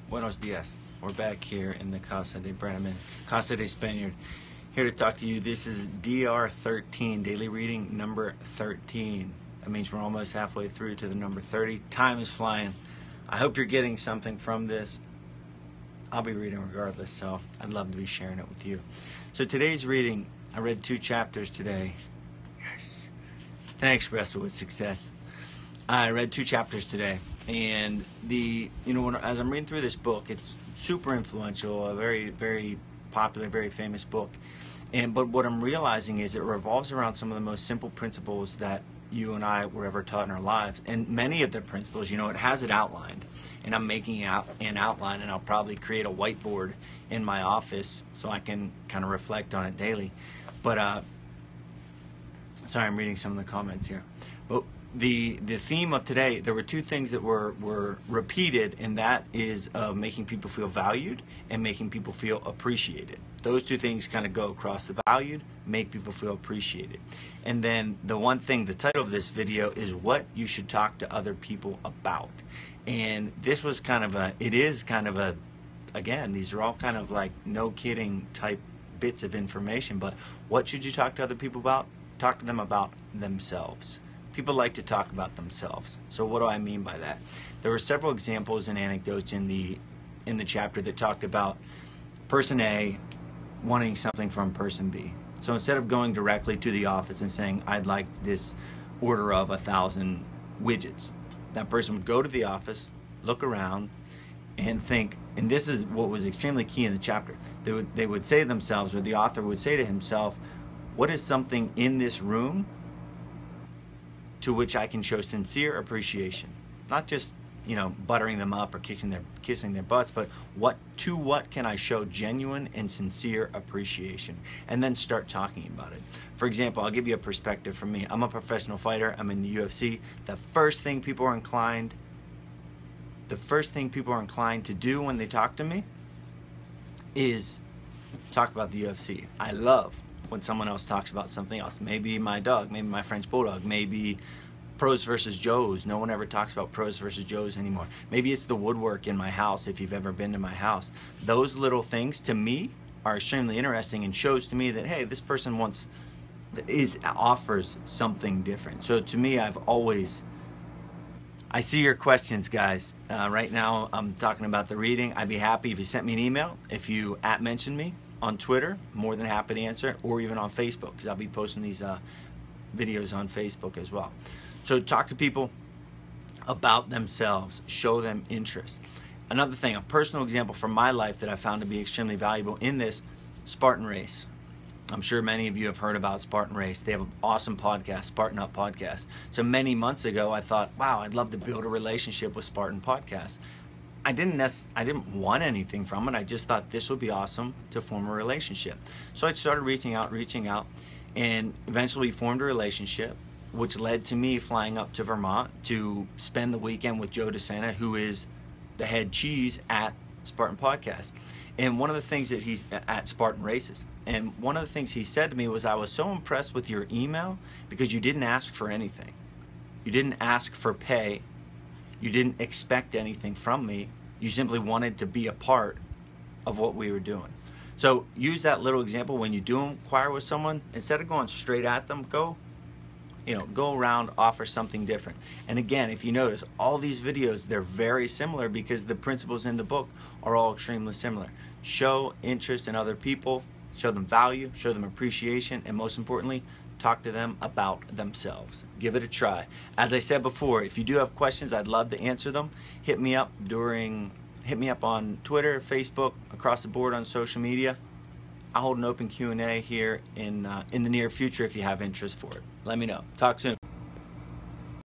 Buenos dias. We're back here in the Casa de Breneman, Casa de Spaniard, here to talk to you. This is DR 13, daily reading number 13. That means we're almost halfway through to the number 30. Time is flying. I hope you're getting something from this. I'll be reading regardless, so I'd love to be sharing it with you. So today's reading, I read 2 chapters today. Thanks, Wrestle with Success. I read 2 chapters today, and as I'm reading through this book, it's super influential, a very, very popular, very famous book. But what I'm realizing is it revolves around some of the most simple principles that you and I were ever taught in our lives. And many of the principles, it has it outlined, and I'm making out an outline, and I'll probably create a whiteboard in my office so I can kind of reflect on it daily. But sorry, I'm reading some of the comments here. But the theme of today, there were 2 things that were repeated, and that is making people feel valued and making people feel appreciated. Those 2 things kind of go across: the valued, make people feel appreciated. And then the one thing, the title of this video is what you should talk to other people about. And this was again, these are all kind of like no kidding type bits of information, but what should you talk to other people about? Talk to them about themselves. People like to talk about themselves. So what do I mean by that? There were several examples and anecdotes in the chapter that talked about person A wanting something from person B. So instead of going directly to the office and saying, I'd like this order of 1,000 widgets, that person would go to the office, look around, and think, and this is what was extremely key in the chapter, they would say to themselves, or the author would say to himself, what is something in this room to which I can show sincere appreciation? Not just, buttering them up or kissing their butts, but what can I show genuine and sincere appreciation? And then start talking about it. For example, I'll give you a perspective from me. I'm a professional fighter. I'm in the UFC. The first thing people are inclined to do when they talk to me is talk about the UFC. I love when someone else talks about something else. Maybe my dog, maybe my French Bulldog, maybe Pros versus Joes. No one ever talks about Pros versus Joes anymore. Maybe it's the woodwork in my house, if you've ever been to my house. Those little things to me are extremely interesting and shows to me that, hey, this person offers something different. So to me, I see your questions, guys. Right now I'm talking about the reading. I'd be happy if you sent me an email. If you @mention me on Twitter, more than happy to answer it, or even on Facebook, because I'll be posting these videos on Facebook as well. So talk to people about themselves, show them interest. Another thing, a personal example from my life that I found to be extremely valuable in this, Spartan Race. I'm sure many of you have heard about Spartan Race. They have an awesome podcast, Spartan Up Podcast. So many months ago, I thought, wow, I'd love to build a relationship with Spartan Podcast. I didn't want anything from it. I just thought this would be awesome to form a relationship. So I started reaching out, and eventually we formed a relationship, which led to me flying up to Vermont to spend the weekend with Joe DeSanta, who is the head cheese at Spartan Podcast. And one of the things that he's at Spartan Races, and one of the things he said to me was, I was so impressed with your email because you didn't ask for anything. You didn't ask for pay. You didn't expect anything from me. You simply wanted to be a part of what we were doing. So use that little example when you do inquire with someone. Instead of going straight at them, go around, offer something different. And again, if you notice, all these videos, they're very similar because the principles in the book are all extremely similar. Show interest in other people, show them value, show them appreciation, and most importantly, talk to them about themselves. Give it a try. As I said before, if you do have questions, I'd love to answer them. Hit me up on Twitter, Facebook, across the board on social media. I'll hold an open Q&A here in the near future if you have interest for it. Let me know. Talk soon.